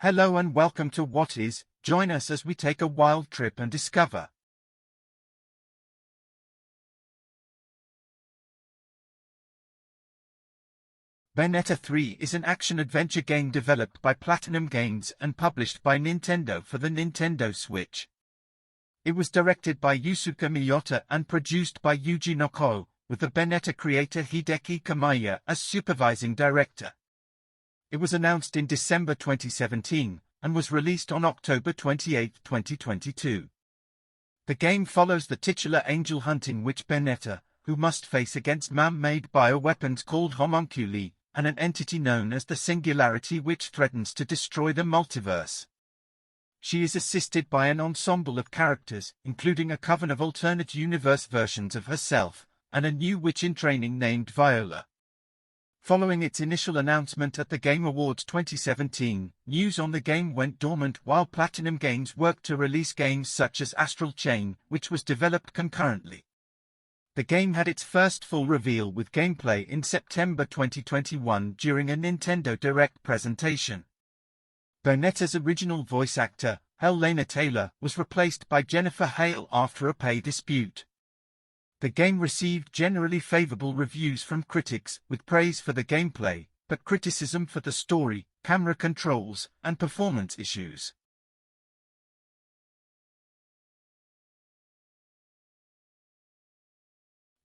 Hello and welcome to What Is. Join us as we take a wild trip and discover. Bayonetta 3 is an action-adventure game developed by PlatinumGames and published by Nintendo for the Nintendo Switch. It was directed by Yusuke Miyata and produced by Yuji Nakao, with the Bayonetta creator Hideki Kamiya as supervising director. It was announced in December 2017, and was released on October 28, 2022. The game follows the titular angel hunting witch Bayonetta, who must face against man-made bioweapons called Homunculi, and an entity known as the Singularity which threatens to destroy the multiverse. She is assisted by an ensemble of characters, including a coven of alternate universe versions of herself, and a new witch in training named Viola. Following its initial announcement at the Game Awards 2017, news on the game went dormant while PlatinumGames worked to release games such as Astral Chain, which was developed concurrently. The game had its first full reveal with gameplay in September 2021 during a Nintendo Direct presentation. Bayonetta's original voice actor, Hellena Taylor, was replaced by Jennifer Hale after a pay dispute. The game received generally favorable reviews from critics, with praise for the gameplay, but criticism for the story, camera controls, and performance issues.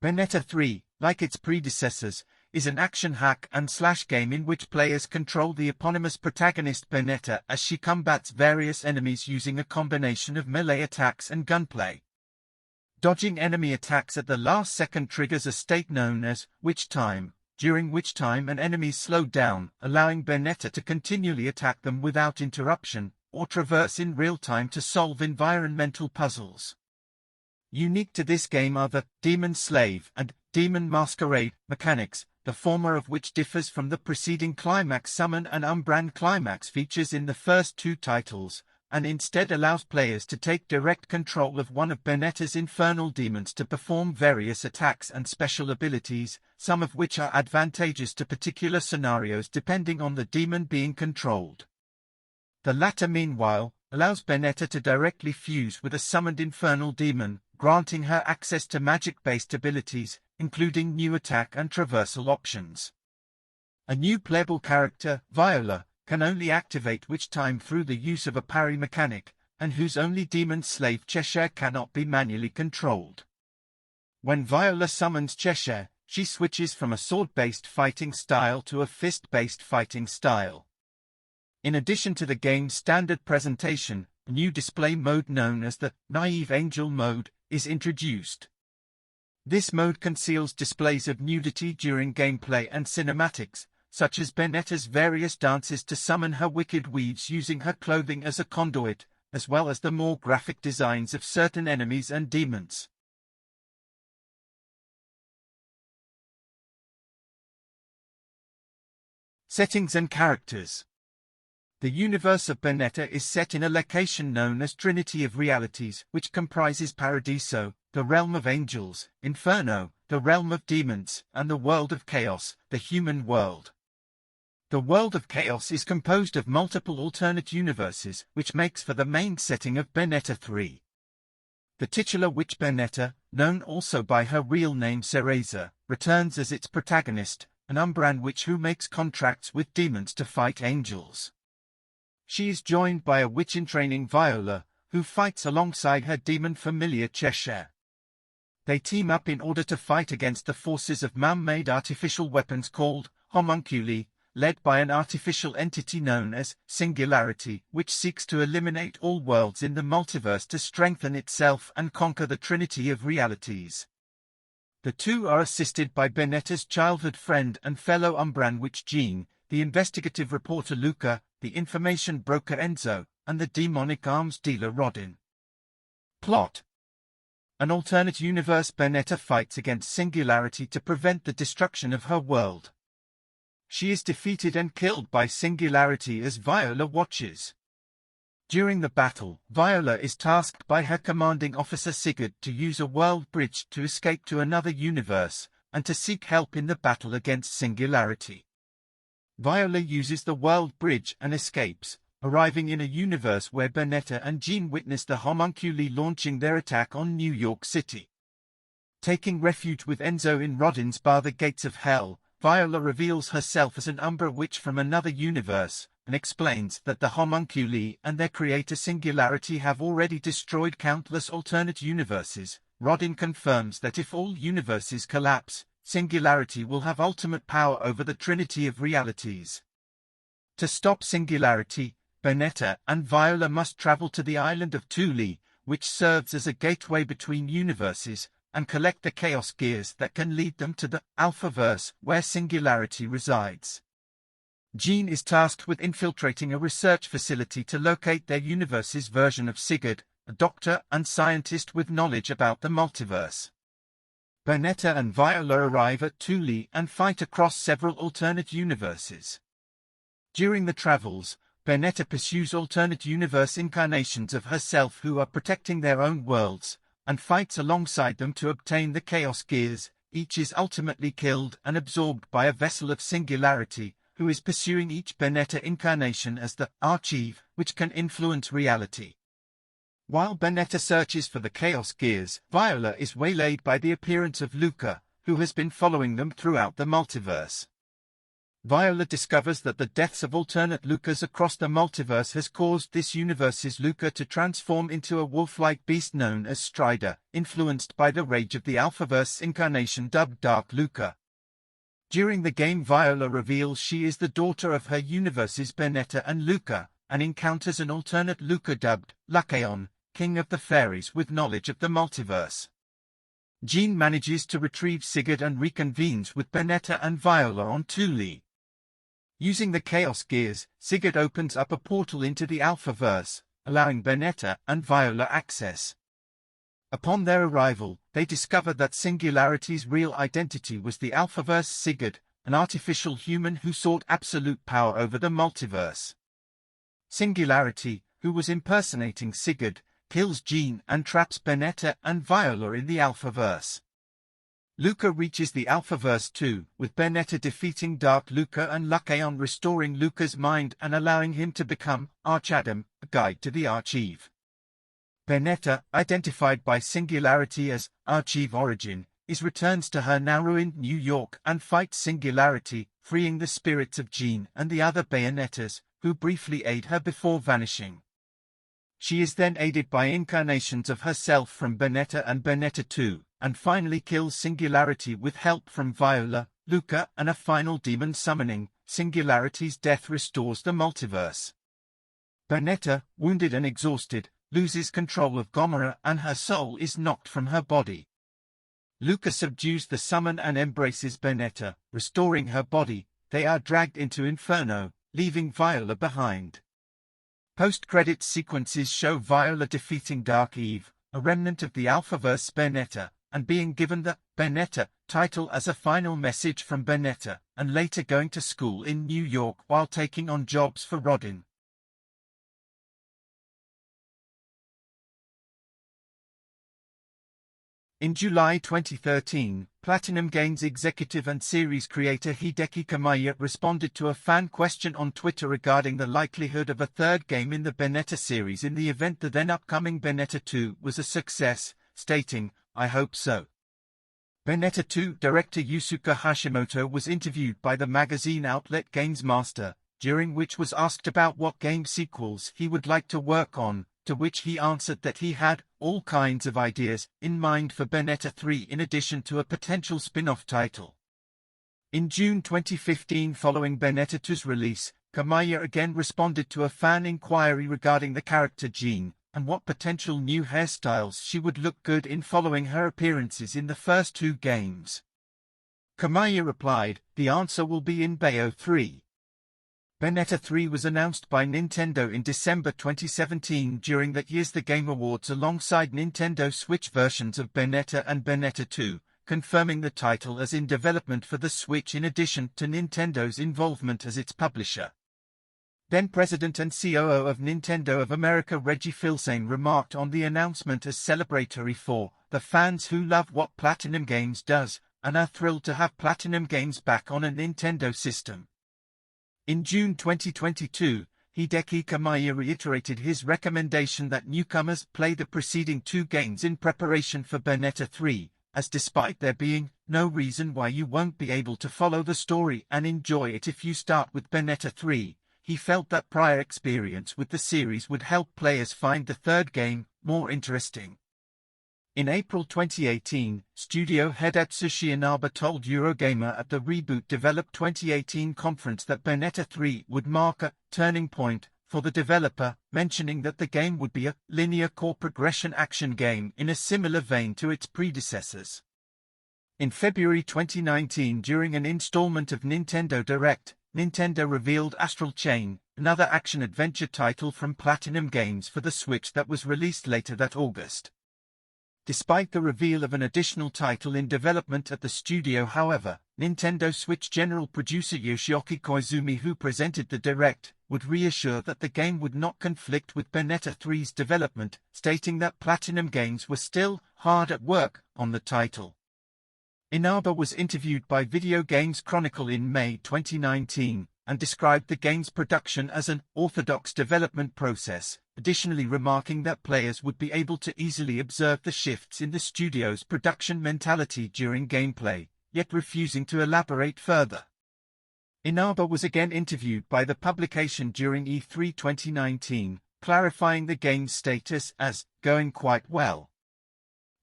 Bayonetta 3, like its predecessors, is an action hack-and-slash game in which players control the eponymous protagonist Bayonetta as she combats various enemies using a combination of melee attacks and gunplay. Dodging enemy attacks at the last second triggers a state known as witch time, during which time an enemy is slowed down, allowing Bayonetta to continually attack them without interruption, or traverse in real time to solve environmental puzzles. Unique to this game are the Demon Slave and Demon Masquerade mechanics, the former of which differs from the preceding Climax Summon and Unbrand Climax features in the first two titles, and instead allows players to take direct control of one of Bayonetta's infernal demons to perform various attacks and special abilities, some of which are advantageous to particular scenarios depending on the demon being controlled. The latter, meanwhile, allows Bayonetta to directly fuse with a summoned infernal demon, granting her access to magic-based abilities, including new attack and traversal options. A new playable character, Viola, can only activate witch time through the use of a parry mechanic, and whose only demon slave Cheshire cannot be manually controlled. When Viola summons Cheshire, she switches from a sword-based fighting style to a fist-based fighting style. In addition to the game's standard presentation, a new display mode known as the Naive Angel mode is introduced. This mode conceals displays of nudity during gameplay and cinematics, such as Bayonetta's various dances to summon her wicked weaves using her clothing as a conduit, as well as the more graphic designs of certain enemies and demons. Settings and characters. The universe of Bayonetta is set in a location known as Trinity of Realities, which comprises Paradiso, the realm of angels, Inferno, the realm of demons, and the world of chaos, the human world. The world of chaos is composed of multiple alternate universes, which makes for the main setting of Bayonetta 3. The titular witch Bayonetta, known also by her real name Cereza, returns as its protagonist, an Umbran witch who makes contracts with demons to fight angels. She is joined by a witch in training Viola, who fights alongside her demon familiar Cheshire. They team up in order to fight against the forces of man-made artificial weapons called Homunculi, led by an artificial entity known as Singularity, which seeks to eliminate all worlds in the multiverse to strengthen itself and conquer the Trinity of Realities. The two are assisted by Bayonetta's childhood friend and fellow Umbran witch Jean, the investigative reporter Luca, the information broker Enzo, and the demonic arms dealer Rodin. Plot. An alternate universe Bayonetta fights against Singularity to prevent the destruction of her world. She is defeated and killed by Singularity as Viola watches. During the battle, Viola is tasked by her commanding officer Sigurd to use a world bridge to escape to another universe, and to seek help in the battle against Singularity. Viola uses the world bridge and escapes, arriving in a universe where Bayonetta and Jean witness the Homunculi launching their attack on New York City. Taking refuge with Enzo in Rodin's bar The Gates of Hell, Viola reveals herself as an Umbra witch from another universe, and explains that the Homunculi and their creator Singularity have already destroyed countless alternate universes. Rodin confirms that if all universes collapse, Singularity will have ultimate power over the Trinity of realities. To stop Singularity, Bayonetta and Viola must travel to the island of Thule, which serves as a gateway between universes, and collect the Chaos Gears that can lead them to the Alphaverse, where Singularity resides. Jean is tasked with infiltrating a research facility to locate their universe's version of Sigurd, a doctor and scientist with knowledge about the multiverse. Bayonetta and Viola arrive at Thule and fight across several alternate universes. During the travels, Bayonetta pursues alternate universe incarnations of herself who are protecting their own worlds, and fights alongside them to obtain the Chaos Gears. Each is ultimately killed and absorbed by a vessel of Singularity, who is pursuing each Bayonetta incarnation as the Archive, which can influence reality. While Bayonetta searches for the Chaos Gears, Viola is waylaid by the appearance of Luca, who has been following them throughout the multiverse. Viola discovers that the deaths of alternate Lucas across the multiverse has caused this universe's Luca to transform into a wolf-like beast known as Strider, influenced by the rage of the Alphaverse incarnation dubbed Dark Luca. During the game, Viola reveals she is the daughter of her universe's Bayonetta and Luca, and encounters an alternate Luca dubbed Lycaon, king of the fairies with knowledge of the multiverse. Jean manages to retrieve Sigurd and reconvenes with Bayonetta and Viola on Thule. Using the Chaos Gears, Sigurd opens up a portal into the Alphaverse, allowing Bayonetta and Viola access. Upon their arrival, they discover that Singularity's real identity was the Alphaverse Sigurd, an artificial human who sought absolute power over the multiverse. Singularity, who was impersonating Sigurd, kills Jean and traps Bayonetta and Viola in the Alphaverse. Luca reaches the Alphaverse too, with Bayonetta defeating Dark Luca and Lycaon restoring Luca's mind and allowing him to become Archadam, a guide to the Archive. Bayonetta, identified by Singularity as Archive Origin, returns to her now ruined New York and fights Singularity, freeing the spirits of Jean and the other Bayonettas, who briefly aid her before vanishing. She is then aided by incarnations of herself from Bayonetta and Bayonetta 2, and finally kills Singularity with help from Viola, Luca, and a final demon summoning. Singularity's death restores the multiverse. Bayonetta, wounded and exhausted, loses control of Gomorrah and her soul is knocked from her body. Luca subdues the summon and embraces Bayonetta, restoring her body. They are dragged into Inferno, leaving Viola behind. Post-credits sequences show Viola defeating Dark Eve, a remnant of the Alphaverse Bayonetta, and being given the Bayonetta title as a final message from Bayonetta, and later going to school in New York while taking on jobs for Rodin. In July 2013, PlatinumGames executive and series creator Hideki Kamiya responded to a fan question on Twitter regarding the likelihood of a third game in the Bayonetta series in the event the then-upcoming Bayonetta 2 was a success, stating, "I hope so." Bayonetta 2 director Yusuke Hashimoto was interviewed by the magazine outlet Games Master, during which was asked about what game sequels he would like to work on, to which he answered that he had all kinds of ideas in mind for Bayonetta 3 in addition to a potential spin-off title. In June 2015, following Bayonetta 2's release, Kamiya again responded to a fan inquiry regarding the character Jean, and what potential new hairstyles she would look good in following her appearances in the first two games. Kamiya replied, "The answer will be in Bayo 3. Bayonetta 3 was announced by Nintendo in December 2017 during that year's The Game Awards alongside Nintendo Switch versions of Bayonetta and Bayonetta 2, confirming the title as in development for the Switch in addition to Nintendo's involvement as its publisher. Then President and COO of Nintendo of America Reggie Fils-Aime remarked on the announcement as celebratory for the fans who love what PlatinumGames does, and are thrilled to have PlatinumGames back on a Nintendo system. In June 2022, Hideki Kamiya reiterated his recommendation that newcomers play the preceding 2 games in preparation for Bayonetta 3, as despite there being no reason why you won't be able to follow the story and enjoy it if you start with Bayonetta 3, he felt that prior experience with the series would help players find the third game more interesting. In April 2018, studio head Atsushi Inaba told Eurogamer at the Reboot Develop 2018 conference that Bayonetta 3 would mark a turning point for the developer, mentioning that the game would be a linear core progression action game in a similar vein to its predecessors. In February 2019, during an installment of Nintendo Direct, Nintendo revealed Astral Chain, another action-adventure title from PlatinumGames for the Switch that was released later that August. Despite the reveal of an additional title in development at the studio, however, Nintendo Switch general producer Yoshioki Koizumi, who presented the Direct, would reassure that the game would not conflict with Bayonetta 3's development, stating that PlatinumGames were still hard at work on the title. Inaba was interviewed by Video Games Chronicle in May 2019, and described the game's production as an orthodox development process, additionally remarking that players would be able to easily observe the shifts in the studio's production mentality during gameplay, yet refusing to elaborate further. Inaba was again interviewed by the publication during E3 2019, clarifying the game's status as going quite well.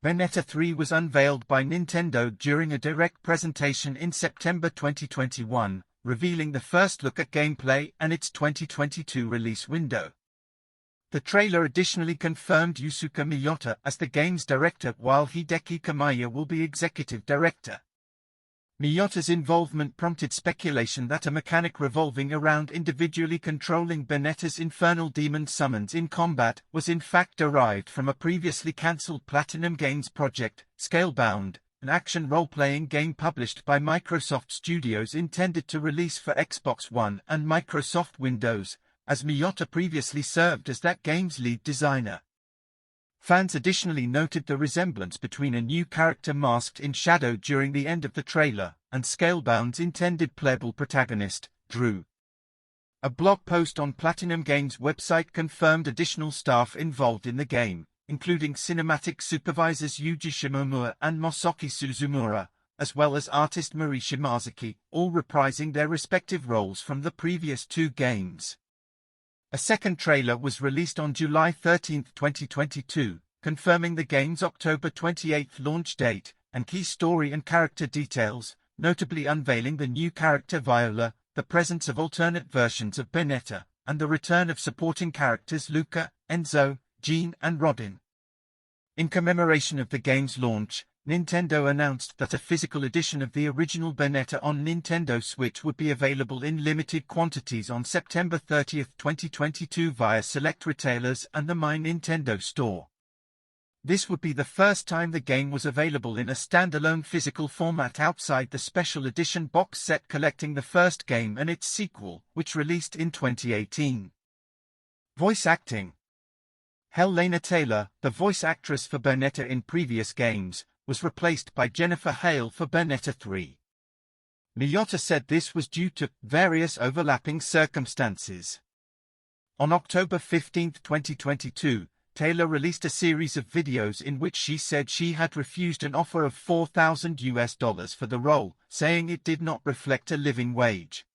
Bayonetta 3 was unveiled by Nintendo during a direct presentation in September 2021, revealing the first look at gameplay and its 2022 release window. The trailer additionally confirmed Yusuke Miyata as the game's director, while Hideki Kamiya will be executive director. Miyata's involvement prompted speculation that a mechanic revolving around individually controlling Bayonetta's infernal demon summons in combat was in fact derived from a previously cancelled PlatinumGames project, Scalebound, an action role-playing game published by Microsoft Studios intended to release for Xbox One and Microsoft Windows, as Miyata previously served as that game's lead designer. Fans additionally noted the resemblance between a new character masked in shadow during the end of the trailer and Scalebound's intended playable protagonist, Drew. A blog post on PlatinumGames' website confirmed additional staff involved in the game, including cinematic supervisors Yuji Shimomura and Masaaki Suzumura, as well as artist Mari Shimazaki, all reprising their respective roles from the previous 2 games. A second trailer was released on July 13, 2022, confirming the game's October 28 launch date, and key story and character details, notably unveiling the new character Viola, the presence of alternate versions of Bayonetta, and the return of supporting characters Luca, Enzo, Jean and Rodin. In commemoration of the game's launch, Nintendo announced that a physical edition of the original Bayonetta on Nintendo Switch would be available in limited quantities on September 30, 2022 via select retailers and the My Nintendo store. This would be the first time the game was available in a standalone physical format outside the special edition box set collecting the first game and its sequel, which released in 2018. Voice acting. Hellena Taylor, the voice actress for Bayonetta in previous games, was replaced by Jennifer Hale for Bayonetta 3. Miyata said this was due to various overlapping circumstances. On October 15, 2022, Taylor released a series of videos in which she said she had refused an offer of $4,000 for the role, saying it did not reflect a living wage.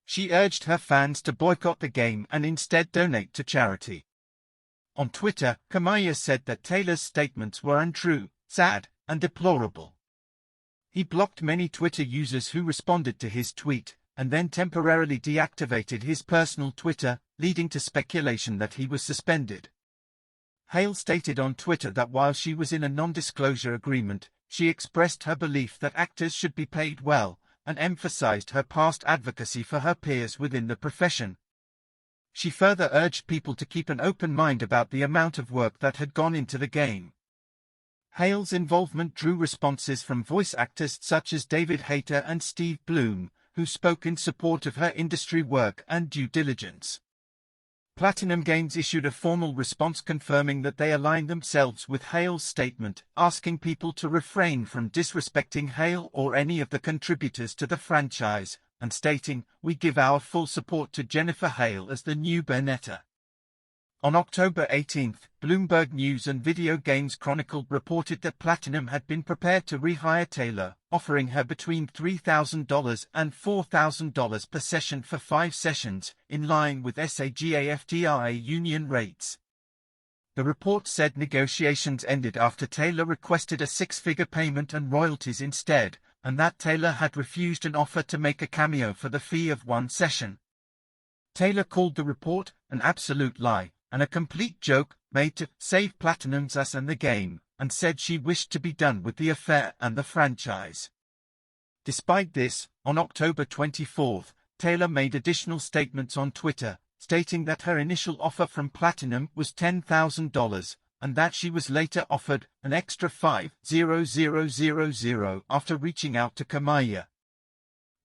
She urged her fans to boycott the game and instead donate to charity. On Twitter, Kamiya said that Taylor's statements were untrue, sad, and deplorable. He blocked many Twitter users who responded to his tweet, and then temporarily deactivated his personal Twitter, leading to speculation that he was suspended. Hale stated on Twitter that while she was in a non-disclosure agreement, she expressed her belief that actors should be paid well, and emphasized her past advocacy for her peers within the profession. She further urged people to keep an open mind about the amount of work that had gone into the game. Hale's involvement drew responses from voice actors such as David Hayter and Steve Bloom, who spoke in support of her industry work and due diligence. PlatinumGames issued a formal response confirming that they aligned themselves with Hale's statement, asking people to refrain from disrespecting Hale or any of the contributors to the franchise, and stating, "We give our full support to Jennifer Hale as the new Bayonetta." On October 18, Bloomberg News and Video Games Chronicle reported that Platinum had been prepared to rehire Taylor, offering her between $3,000 and $4,000 per session for 5 sessions, in line with SAG-AFTRA union rates. The report said negotiations ended after Taylor requested a 6-figure payment and royalties instead, and that Taylor had refused an offer to make a cameo for the fee of 1 session. Taylor called the report an absolute lie and a complete joke made to save Platinum's ass and the game, and said she wished to be done with the affair and the franchise. Despite this, on October 24, Taylor made additional statements on Twitter, stating that her initial offer from Platinum was $10,000, and that she was later offered an extra $5,000 after reaching out to Kamiya.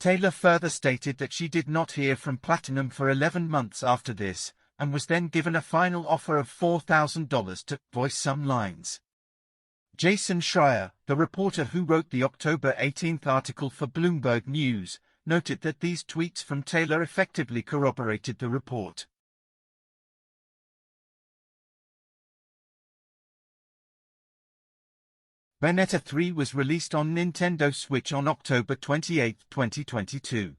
Taylor further stated that she did not hear from Platinum for 11 months after this, and was then given a final offer of $4,000 to voice some lines. Jason Schreier, the reporter who wrote the October 18 article for Bloomberg News, noted that these tweets from Taylor effectively corroborated the report. Bayonetta 3 was released on Nintendo Switch on October 28, 2022.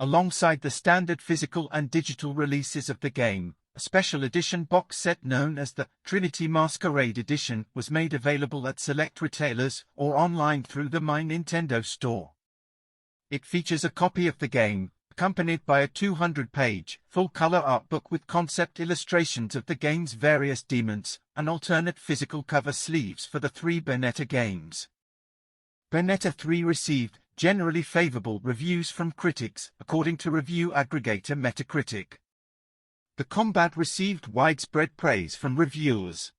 Alongside the standard physical and digital releases of the game, a special edition box set known as the Trinity Masquerade Edition was made available at select retailers or online through the My Nintendo store. It features a copy of the game, accompanied by a 200-page, full-color art book with concept illustrations of the game's various demons, and alternate physical cover sleeves for the 3 Bayonetta games. Bayonetta 3 received generally favorable reviews from critics, according to review aggregator Metacritic. The combat received widespread praise from reviewers.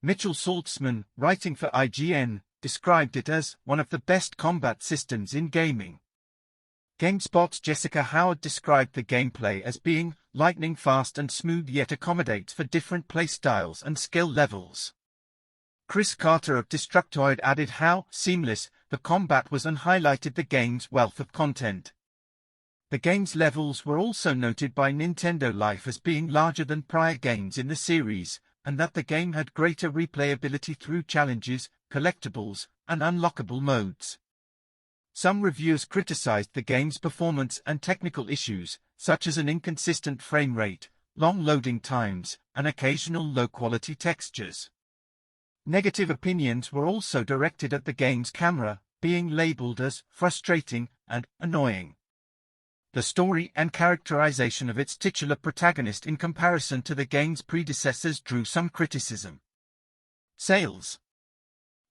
Mitchell Saltzman, writing for IGN, described it as one of the best combat systems in gaming. GameSpot's Jessica Howard described the gameplay as being lightning fast and smooth, yet accommodates for different playstyles and skill levels. Chris Carter of Destructoid added how seamless the combat was and highlighted the game's wealth of content. The game's levels were also noted by Nintendo Life as being larger than prior games in the series, and that the game had greater replayability through challenges, collectibles, and unlockable modes. Some reviewers criticized the game's performance and technical issues, such as an inconsistent frame rate, long loading times, and occasional low-quality textures. Negative opinions were also directed at the game's camera, being labeled as frustrating and annoying. The story and characterization of its titular protagonist in comparison to the game's predecessors drew some criticism. Sales.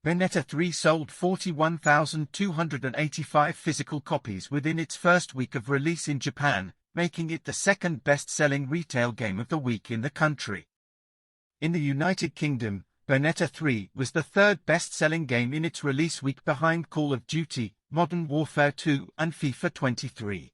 Bayonetta 3 sold 41,285 physical copies within its first week of release in Japan, making it the second best-selling retail game of the week in the country. In the United Kingdom, Bayonetta 3 was the third best-selling game in its release week behind Call of Duty, Modern Warfare 2 and FIFA 23.